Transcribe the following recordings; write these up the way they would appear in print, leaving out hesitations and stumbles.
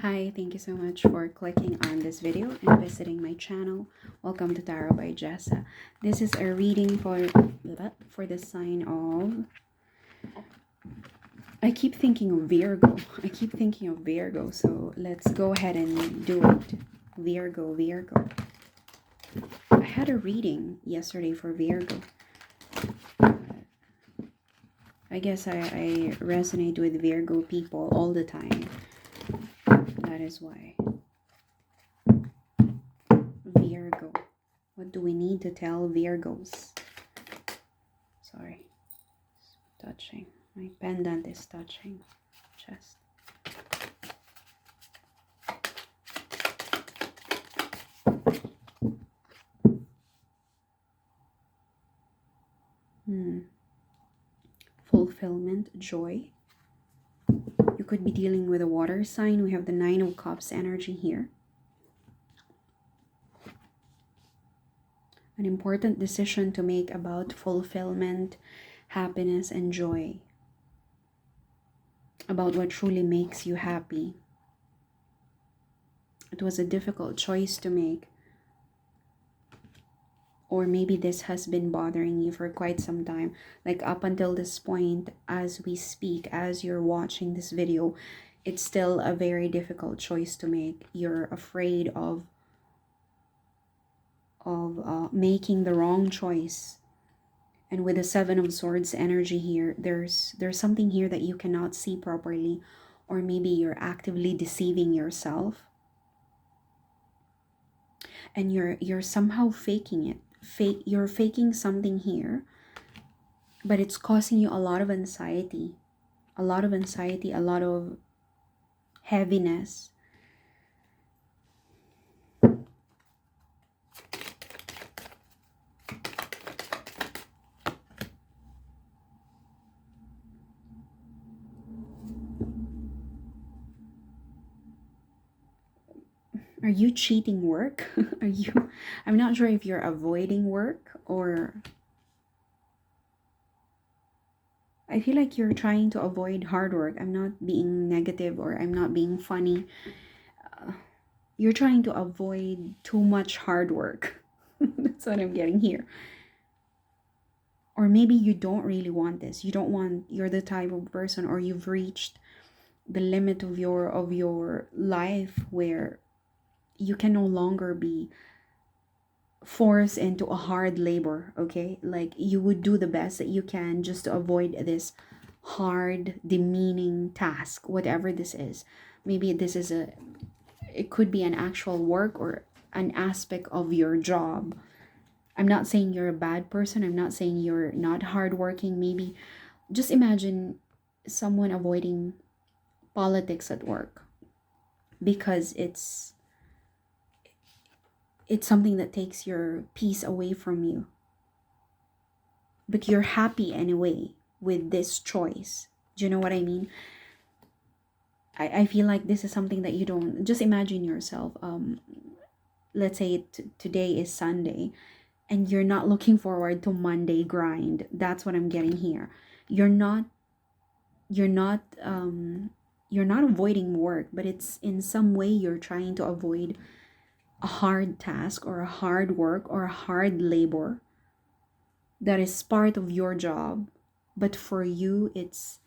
Hi, thank you so much for clicking on this video and visiting my channel. Welcome to Tarot by Jessa. This is a reading for the sign of... I keep thinking of Virgo. So let's go ahead and do it. Virgo. I had a reading yesterday for Virgo. I guess I resonate with Virgo people all the time. That is why. Virgo. What do we need to tell Virgos? Sorry. It's touching. My pendant is touching chest. Fulfillment, joy. You could be dealing with a water sign. We have the Nine of Cups energy here. An important decision to make about fulfillment, happiness, and joy. About what truly makes you happy. It was a difficult choice to make. Or maybe this has been bothering you for quite some time. Like up until this point, as we speak, as you're watching this video, it's still a very difficult choice to make. You're afraid of making the wrong choice. And with the Seven of Swords energy here, there's something here that you cannot see properly, or maybe you're actively deceiving yourself, and you're somehow faking it. You're faking something here, but it's causing you a lot of anxiety, a lot of heaviness. Are you cheating work? I'm not sure if you're avoiding work, or I feel like you're trying to avoid hard work. I'm not being negative, or I'm not being funny. You're trying to avoid too much hard work. That's what I'm getting here. Or maybe you don't really want this. You're the type of person, or you've reached the limit of your life where you can no longer be forced into a hard labor, okay? Like you would do the best that you can just to avoid this hard, demeaning task, whatever this is. Maybe it could be an actual work or an aspect of your job. I'm not saying you're a bad person. I'm not saying you're not hardworking. Maybe just imagine someone avoiding politics at work because it's something that takes your peace away from you. But you're happy anyway with this choice. Do you know what I mean? I feel like this is something that you don't... Just imagine yourself. Let's say today is Sunday, and you're not looking forward to Monday grind. That's what I'm getting here. You're not avoiding work, but it's in some way you're trying to avoid a hard task or a hard work or a hard labor that is part of your job, but for you it's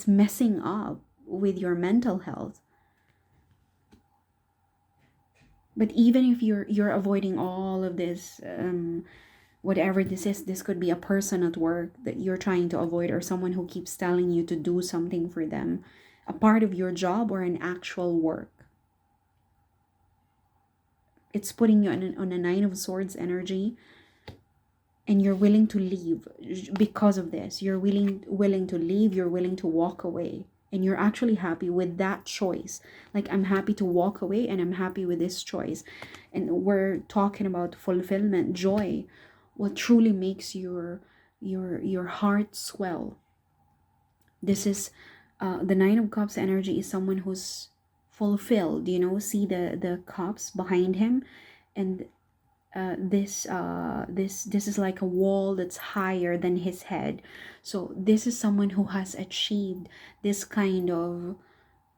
messing up with your mental health. But even if you're avoiding all of this, whatever this is, this could be a person at work that you're trying to avoid, or someone who keeps telling you to do something for them, a part of your job or an actual work. It's putting you on a Nine of Swords energy, and you're willing to leave because of this. You're willing to leave. You're willing to walk away, and you're actually happy with that choice. Like, I'm happy to walk away, and I'm happy with this choice. And we're talking about fulfillment, joy, what truly makes your heart swell. This is the Nine of Cups energy is someone who's fulfilled. See the cups behind him, and this is like a wall that's higher than his head. So this is someone who has achieved this kind of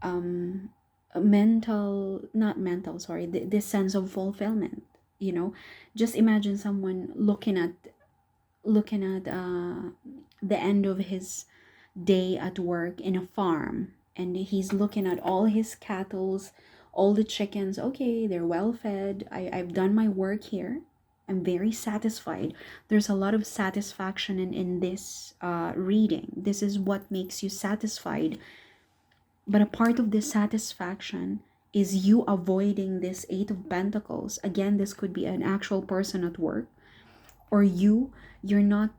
um mental, not mental, sorry, this sense of fulfillment, you know. Just imagine someone looking at the end of his day at work in a farm, and he's looking at all his cattles, all the chickens. Okay, they're well fed. I've done my work here. I'm very satisfied. There's a lot of satisfaction in this reading. This is what makes you satisfied. But a part of this satisfaction is you avoiding this Eight of Pentacles. Again, this could be an actual person at work, or you're not,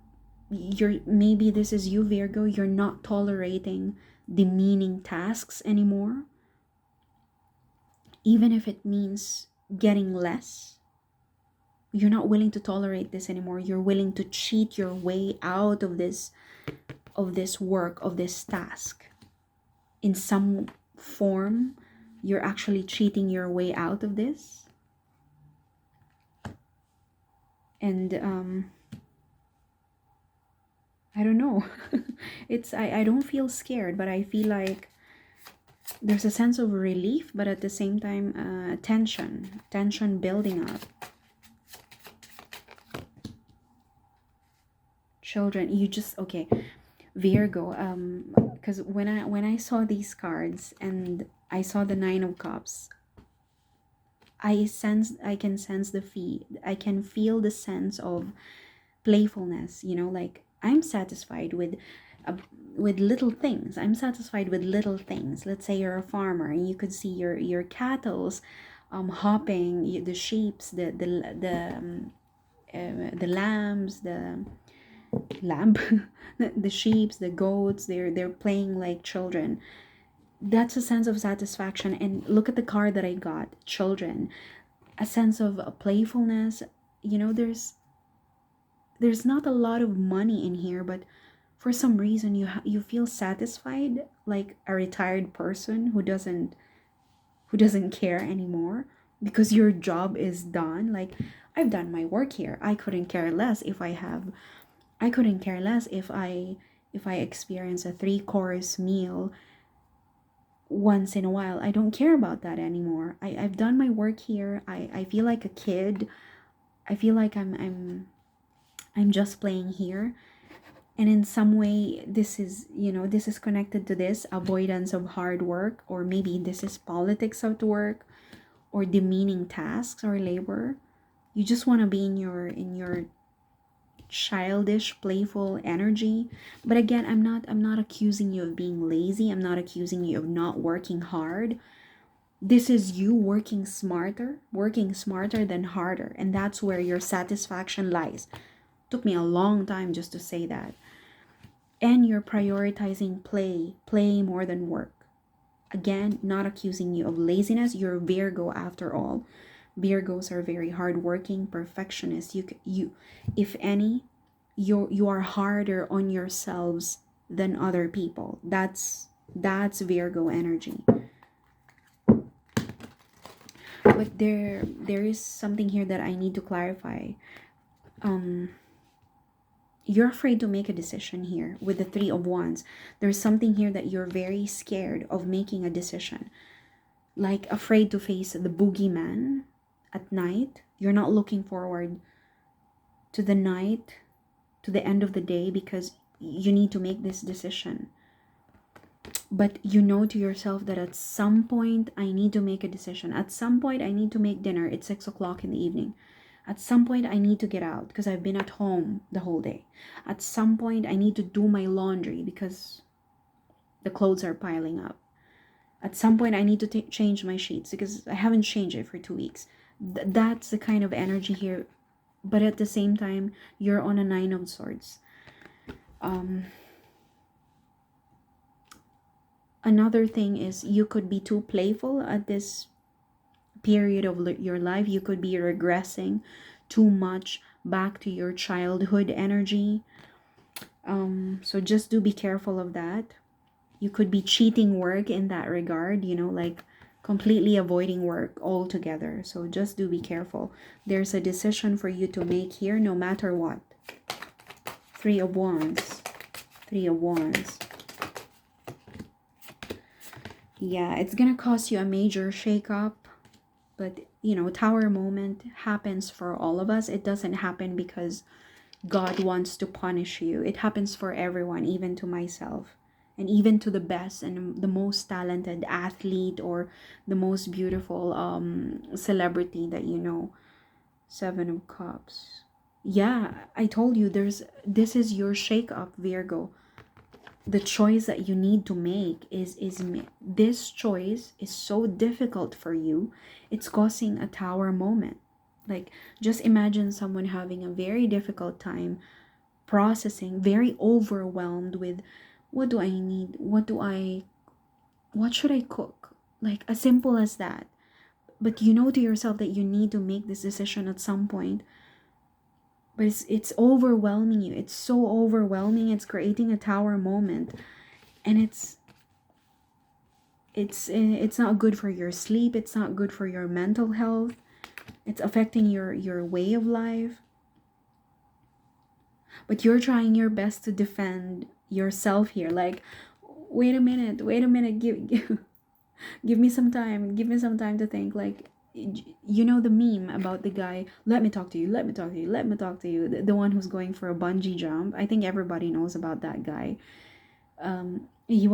you're, maybe this is you, Virgo, you're not tolerating demeaning tasks anymore, even if it means getting less. You're not willing to tolerate this anymore. You're willing to cheat your way out of this work, of this task. In some form, you're actually cheating your way out of this. And I don't know. I don't feel scared, but I feel like there's a sense of relief, but at the same time, tension building up. Children, you just, okay, Virgo, because when I saw these cards and I saw the Nine of Cups, I can sense I can feel the sense of playfulness, you know, like I'm satisfied with little things. I'm satisfied with little things. Let's say you're a farmer and you could see your cattle's hopping, the sheeps, the lambs, the lamb, the sheeps, the goats, they're playing like children. That's a sense of satisfaction. And look at the card that I got, children, a sense of playfulness. You know, there's not a lot of money in here, but for some reason you feel satisfied, like a retired person who doesn't care anymore because your job is done. Like, I've done my work here. I couldn't care less if I experience a 3-course meal once in a while. I don't care about that anymore. I've done my work here. I feel like a kid. I feel like I'm just playing here. And in some way, this is, you know, this is connected to this avoidance of hard work, or maybe this is politics at work, or demeaning tasks or labor. You just want to be in your childish, playful energy. But again, I'm not accusing you of being lazy. I'm not accusing you of not working hard. This is you working smarter than harder, and that's where your satisfaction lies. Took me a long time just to say that. And you're prioritizing play more than work. Again, not accusing you of laziness. You're Virgo after all. Virgos are very hardworking, perfectionists. You, if any, you are harder on yourselves than other people. That's Virgo energy. But there is something here that I need to clarify. You're afraid to make a decision here with the Three of Wands. There's something here that you're very scared of making a decision, like afraid to face the boogeyman at night. You're not looking forward to the night, to the end of the day, because you need to make this decision. But you know to yourself that at some point I need to make a decision. At some point I need to make dinner. It's 6 o'clock in the evening. At some point I need to get out because I've been at home the whole day. At some point I need to do my laundry because the clothes are piling up. At some point I need to change my sheets because I haven't changed it for 2 weeks. That's the kind of energy here. But at the same time, you're on a Nine of Swords. Another thing is you could be too playful at this period of your life. You could be regressing too much back to your childhood energy. So just do be careful of that. You could be cheating work in that regard, you know, like completely avoiding work altogether. So just do be careful. There's a decision for you to make here no matter what. Three of Wands. Three of Wands. Yeah, it's gonna cost you a major shakeup. But, you know, tower moment happens for all of us. It doesn't happen because God wants to punish you. It happens for everyone, even to myself. And even to the best and the most talented athlete or the most beautiful celebrity that you know. Seven of Cups. Yeah, I told you this is your shake-up, Virgo. The choice that you need to make this choice is so difficult for you. It's causing a tower moment. Like, just imagine someone having a very difficult time processing, very overwhelmed with, what do I need, what should I cook, like as simple as that. But you know to yourself that you need to make this decision at some point, but it's overwhelming you. It's so overwhelming. It's creating a tower moment, and it's not good for your sleep. It's not good for your mental health. It's affecting your way of life. But you're trying your best to defend yourself here. Like, wait a minute, give me some time. Give me some time to think. Like, you know the meme about the guy, let me talk to you, let me talk to you, let me talk to you. The one who's going for a bungee jump. I think everybody knows about that guy. He's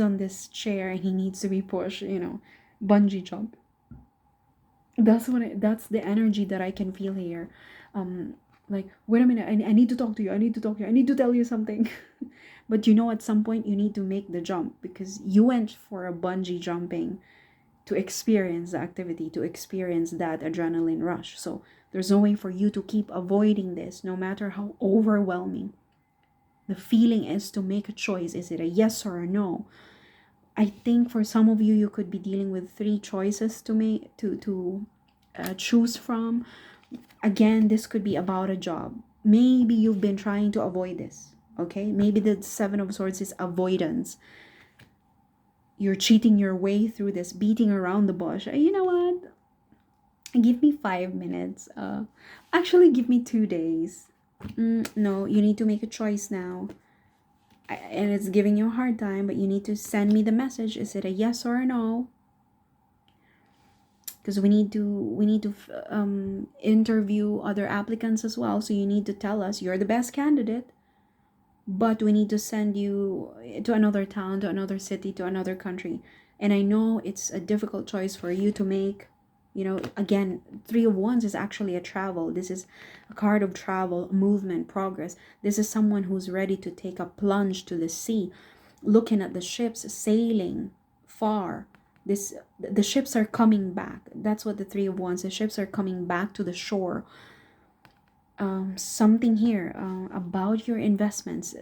on this chair and he needs to be pushed, you know, bungee jump. That's the energy that I can feel here. Like, wait a minute, I need to talk to you, I need to talk to you, I need to tell you something. But you know, at some point you need to make the jump because you went for a bungee jumping to experience the activity, to experience that adrenaline rush. So there's no way for you to keep avoiding this, no matter how overwhelming the feeling is, to make a choice. Is it a yes or a no? I think for some of you, you could be dealing with three choices to make to choose from. Again, this could be about a job. Maybe you've been trying to avoid this. Okay, maybe the Seven of Swords is avoidance. You're cheating your way through this, beating around the bush. You know what? Give me 5 minutes. Actually, give me 2 days. No, you need to make a choice now. And it's giving you a hard time, but you need to send me the message. Is it a yes or a no? Because we need to interview other applicants as well. So you need to tell us you're the best candidate, but we need to send you to another town, to another city, to another country. And I know it's a difficult choice for you to make. You know, again, Three of Wands is actually a travel. This is a card of travel, movement, progress. This is someone who's ready to take a plunge to the sea, looking at the ships sailing far. The ships are coming back. That's what the Three of Wands. The ships are coming back to the shore. Something here about your investments,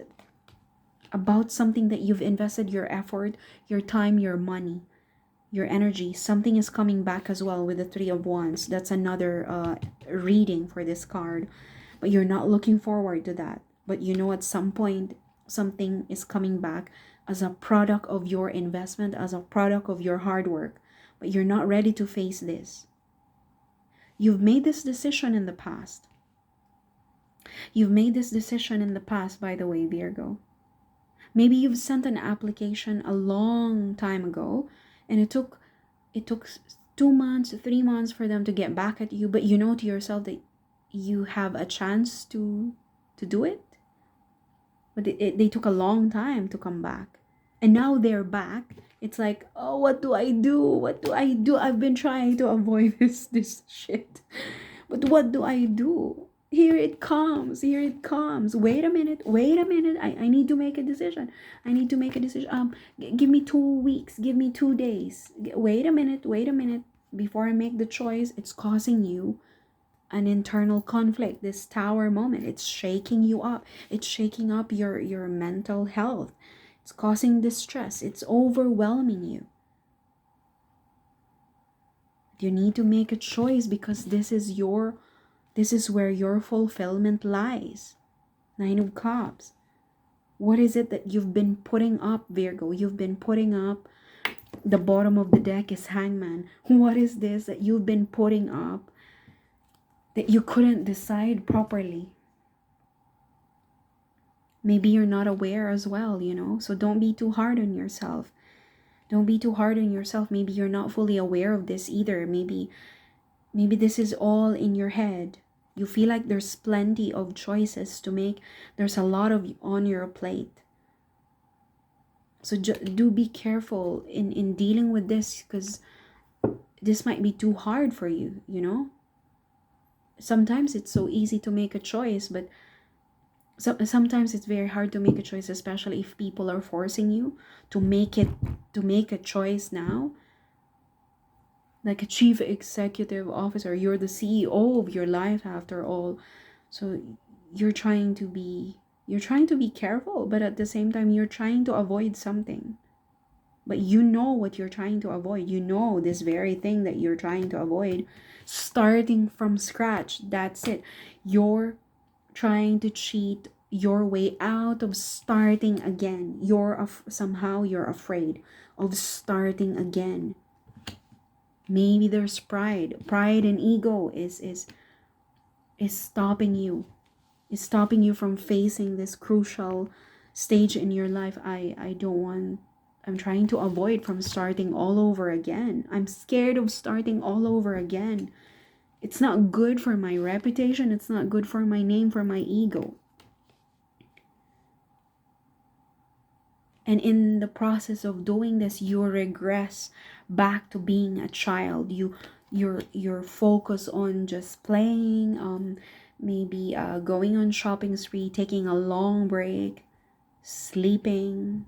about something that you've invested your effort, your time, your money, your energy. Something is coming back as well with the Three of Wands. That's another reading for this card. But you're not looking forward to that. But you know, at some point, something is coming back as a product of your investment, as a product of your hard work. But you're not ready to face this. You've made this decision in the past. You've made this decision in the past, by the way, Virgo. Maybe you've sent an application a long time ago, and it took 2 months, 3 months for them to get back at you, but you know to yourself that you have a chance to do it. But they took a long time to come back. And now they're back. It's like, oh, what do I do? What do I do? I've been trying to avoid this shit. But what do I do? Here it comes. Here it comes. Wait a minute. I need to make a decision. Give me 2 weeks. Give me 2 days. Wait a minute. Before I make the choice, it's causing you an internal conflict. This tower moment, it's shaking you up. It's shaking up your mental health. It's causing distress. It's overwhelming you. You need to make a choice because this is where your fulfillment lies. Nine of Cups. What is it that you've been putting up, Virgo? You've been putting up The bottom of the deck is Hangman. What is this that you've been putting up that you couldn't decide properly? Maybe you're not aware as well, so don't be too hard on yourself. Don't be too hard on yourself. Maybe you're not fully aware of this either. Maybe this is all in your head. You feel like there's plenty of choices to make. There's a lot of on your plate. So do be careful in dealing with this, because this might be too hard for you, Sometimes it's so easy to make a choice, but sometimes it's very hard to make a choice, especially if people are forcing you to make a choice now. Like a chief executive officer, you're the CEO of your life after all. So you're trying to be careful, but at the same time you're trying to avoid something. But you know what you're trying to avoid. You know this very thing that you're trying to avoid. Starting from scratch, that's it. You're trying to cheat your way out of starting again. Somehow you're afraid of starting again. Maybe there's pride and ego is stopping you, from facing this crucial stage in your life. I'm trying to avoid from starting all over again. I'm scared of starting all over again. It's not good for my reputation. It's not good for my name, for my ego. And in the process of doing this, you regress back to being a child. You're focused on just playing, maybe going on shopping spree, taking a long break, sleeping,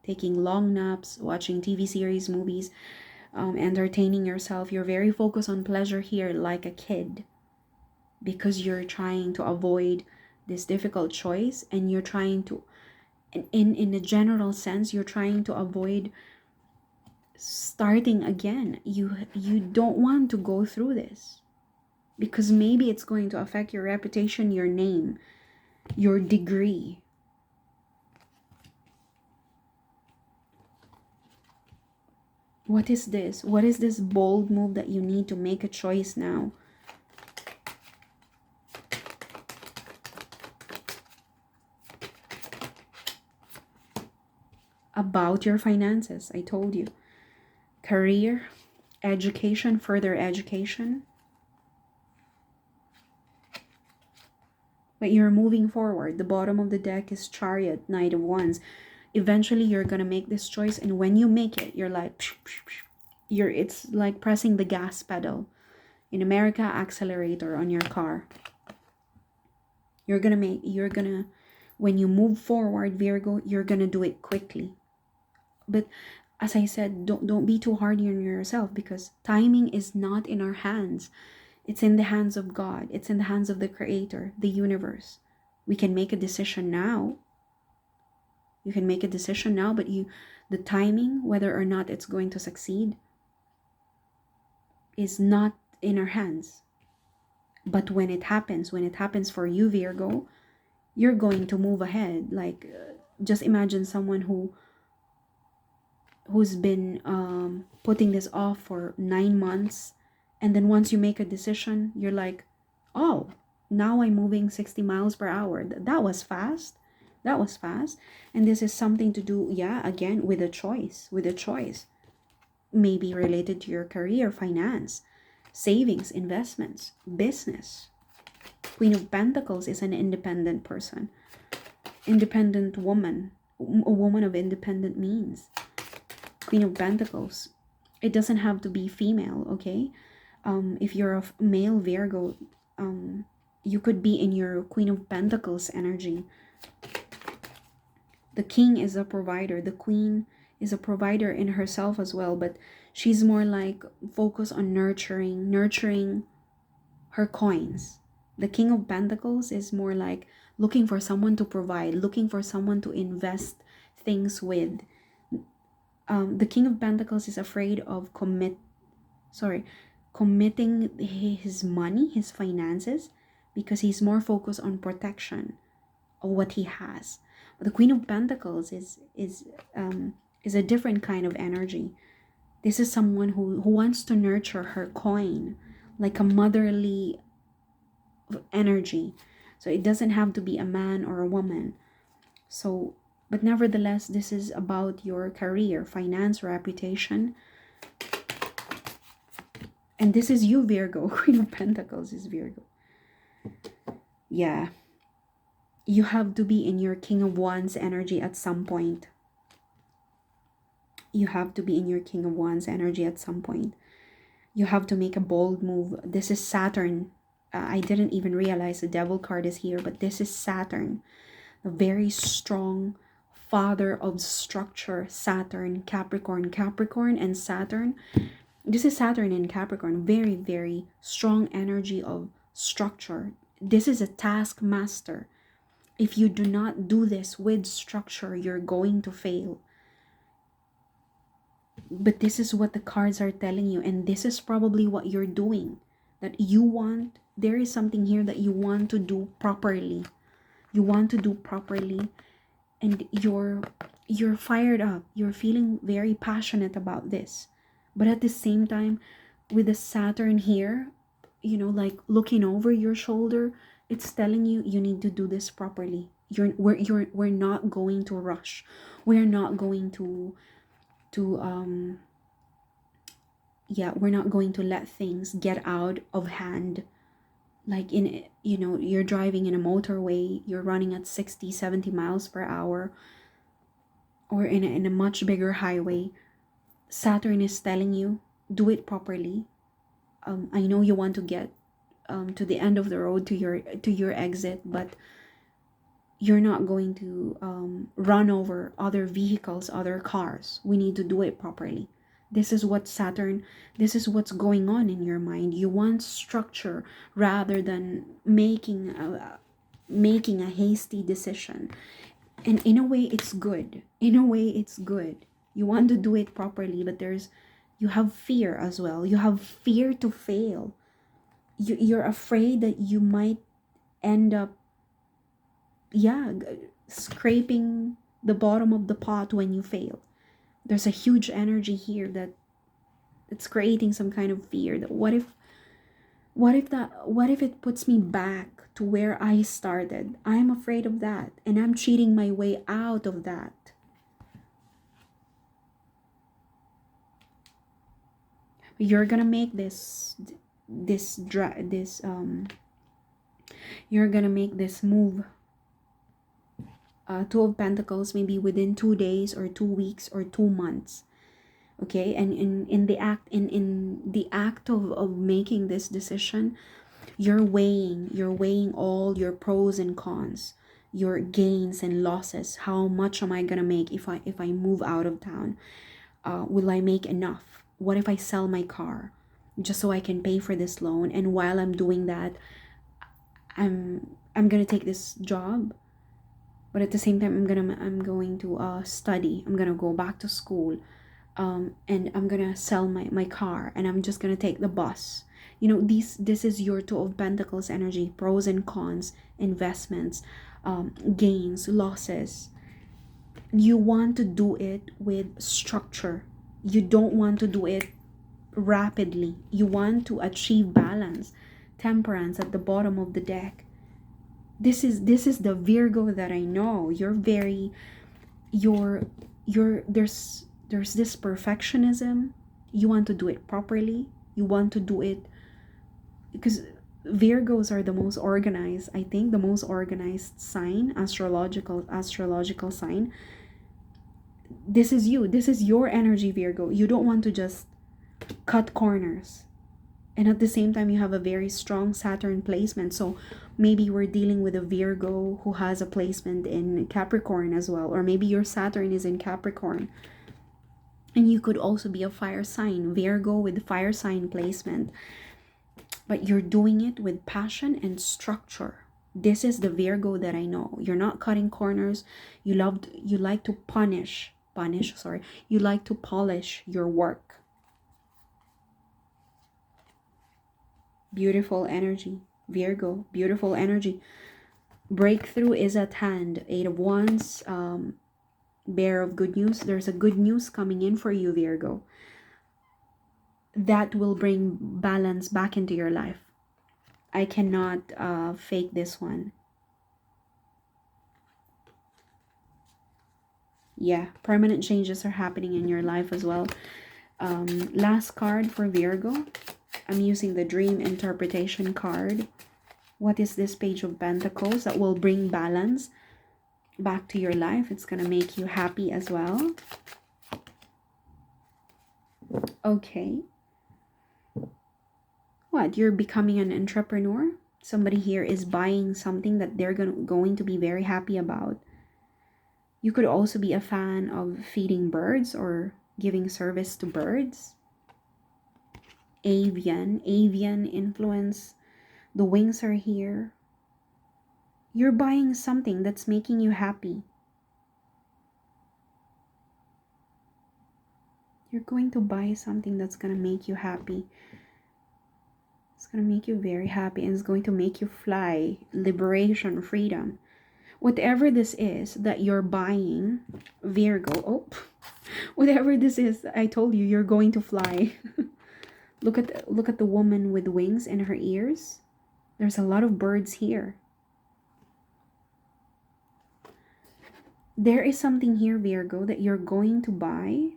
taking long naps, watching TV series, movies, entertaining yourself. You're very focused on pleasure here, like a kid, because you're trying to avoid this difficult choice, and you're trying to, in a general sense, you're trying to avoid starting again. You don't want to go through this, because maybe it's going to affect your reputation, your name, your degree. What is this? What is this bold move that you need to make a choice now? About your finances, I told you. Career, education, further education. But you're moving forward. The bottom of the deck is Chariot, Knight of Wands. Eventually you're gonna make this choice, and when you make it, you're like it's like pressing the gas pedal. In America, accelerator on your car. When you move forward, Virgo, you're gonna do it quickly. But as I said, don't be too hard on yourself, because timing is not in our hands. It's in the hands of God. It's in the hands of the Creator, the universe. We can make a decision now. You can make a decision now, but the timing, whether or not it's going to succeed, is not in our hands. But when it happens for you, Virgo, you're going to move ahead. Like, just imagine someone who's been putting this off for 9 months, and then once you make a decision, you're like, oh, now I'm moving 60 miles per hour. That was fast. And this is something to do, again, with a choice. Maybe related to your career, finance, savings, investments, business. Queen of Pentacles is an independent person, independent woman, a woman of independent means. Queen of Pentacles, it doesn't have to be female, okay? If you're a male Virgo, you could be in your Queen of Pentacles energy. The king is a provider. The queen is a provider in herself as well, but she's more like focused on nurturing her coins. The King of Pentacles is more like looking for someone to provide, looking for someone to invest things with. The King of Pentacles is afraid of committing his money, his finances, because he's more focused on protection of what he has. But the Queen of Pentacles is a different kind of energy. This is someone who wants to nurture her coin, like a motherly energy. So it doesn't have to be a man or a woman. So, but nevertheless, this is about your career, finance, reputation. And this is you, Virgo. Queen of Pentacles is Virgo. Yeah. You have to be in your King of Wands energy at some point. You have to be in your King of Wands energy at some point. You have to make a bold move. This is Saturn. I didn't even realize the Devil card is here, but this is Saturn. A very strong father of structure. Saturn, Capricorn, Capricorn, and Saturn. This is Saturn in Capricorn. Very, very strong energy of structure. This is a taskmaster. If you do not do this with structure, you're going to fail. But this is what the cards are telling you, and this is probably what you're doing. That you want, there is something here that you want to do properly. You want to do properly, and you're fired up. You're feeling very passionate about this. But at the same time, with the Saturn here, you know, like looking over your shoulder, it's telling you you need to do this properly. We're not going to rush. We're not going to we're not going to let things get out of hand. Like in, you know, you're driving in a motorway, you're running at 60-70 miles per hour, or in a much bigger highway. Saturn is telling you, do it properly. I know you want to get to the end of the road, to your exit, but you're not going to run over other vehicles, other cars. We need to do it properly. This is what Saturn, this is what's going on in your mind. You want structure rather than making a hasty decision. And in a way, it's good. In a way, it's good. You want to do it properly, but you have fear as well. You have fear to fail. You're afraid that you might end up, scraping the bottom of the pot when you fail. There's a huge energy here that it's creating some kind of fear. That what if it puts me back to where I started? I'm afraid of that, and I'm cheating my way out of that. You're gonna make you're gonna make this move. Two of Pentacles, maybe within 2 days or 2 weeks or 2 months. Okay, and in the act of making this decision, you're weighing all your pros and cons, your gains and losses. How much am I gonna make if I move out of town? Will I make enough? What if I sell my car just so I can pay for this loan? And while I'm doing that, I'm gonna take this job, but at the same time I'm going to study. I'm gonna go back to school, and I'm gonna sell my car, and I'm just gonna take the bus. You know, this is your Two of Pentacles energy. Pros and cons, investments, gains, losses. You want to do it with structure. You don't want to do it rapidly. You want to achieve balance, temperance at the bottom of the deck. This is the Virgo that I know. There's this perfectionism. You want to do it properly. You want to do it because Virgos are the most organized, I think, the most organized sign, astrological sign. This is you. This is your energy, Virgo. You don't want to just cut corners. And at the same time, you have a very strong Saturn placement. So maybe we're dealing with a Virgo who has a placement in Capricorn as well. Or maybe your Saturn is in Capricorn. And you could also be a fire sign, Virgo with fire sign placement. But you're doing it with passion and structure. This is the Virgo that I know. You're not cutting corners. You like to you like to polish your work. Beautiful energy, Virgo. Beautiful energy. Breakthrough is at hand. 8 of Wands, bearer of good news. There's a good news coming in for you, Virgo. that will bring balance back into your life. I cannot fake this one. Yeah, permanent changes are happening in your life as well. Last card for Virgo. I'm using the Dream Interpretation card. What is this Page of Pentacles that will bring balance back to your life? It's going to make you happy as well. Okay. What? You're becoming an entrepreneur? Somebody here is buying something that they're going to be very happy about. You could also be a fan of feeding birds or giving service to birds. Avian influence. The wings are here. You're buying something that's making you happy. You're going to buy something that's going to make you happy. It's going to make you very happy, and it's going to make you fly. Liberation, freedom. Whatever this is that you're buying, Virgo, whatever this is, I told you, you're going to fly. Look at the woman with wings in her ears. There's a lot of birds here. There is something here, Virgo, that you're going to buy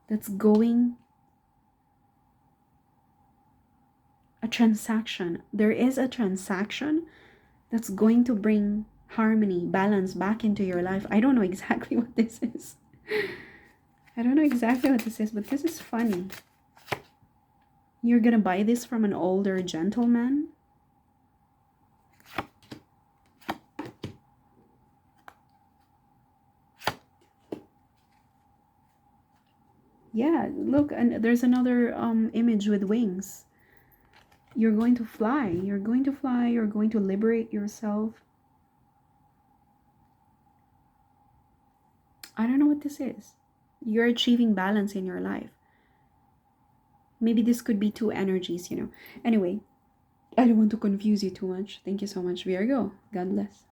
that's going a transaction. There is a transaction that's going to bring harmony, balance back into your life. I don't know exactly what this is. I don't know exactly what this is, but this is funny. You're gonna buy this from an older gentleman. Yeah, look, and there's another image with wings. You're going to fly. You're going to fly. You're going to liberate yourself. I don't know what this is. You're achieving balance in your life. Maybe this could be two energies, you know. Anyway, I don't want to confuse you too much. Thank you so much, Virgo. God bless.